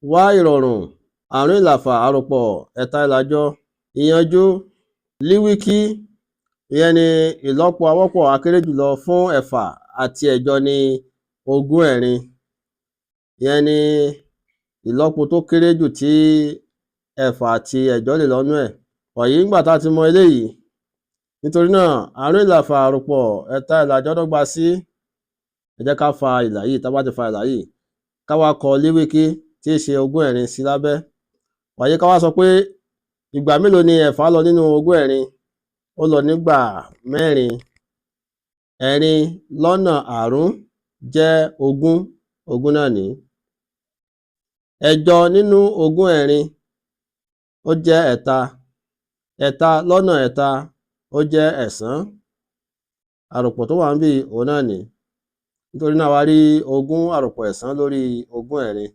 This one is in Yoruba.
wá ìrọ̀rùn àrún ìlàfà àròpọ̀ ẹ̀ta ìlàjọ ìyanjú líwíkí ìyẹn ni ìlọ́po àwọ́pọ̀ akéré jùlọ fún ẹ̀fà àti ẹ̀jọ ní ogún ẹ̀rin ìyẹn ni ìlọ́po tó kéré jù tí ẹ̀fà àti ẹ̀jọ lè lọ́nú ẹ̀. wàyí ńgbà tá a ti mọ eléyìí, nítorí náà àrún ìlàfà àròpọ̀ ẹ̀ta ìlàjọ dọ́gba sí, ẹ jẹ́ ká fa ìlà yìí. Tá bá ti fa ìlà yìí, ká wá kọ líwíkí tí í ṣe ogún ẹ̀rin sí lábẹ́. wàyí ká wá sọ pé ìgbà mélòó ni ẹ̀fà lọ nínú ogún ẹ̀rin? ó lọ nígbà mẹ́rin. ẹ̀rin lọ́nà àrún jẹ́ ogún, ogún náà ní. ẹ̀jọ nínú ogún ẹ̀rin ó jẹ́ ẹ̀ta, ẹ̀ta lọ́nà ẹ̀ta ó jẹ́ ẹ̀sán. àròpọ̀ tó wà níbí òun náà ní. nítorí náà wá rí ogún àròpọ̀ ẹ̀sán lórí ogún ẹ̀rin.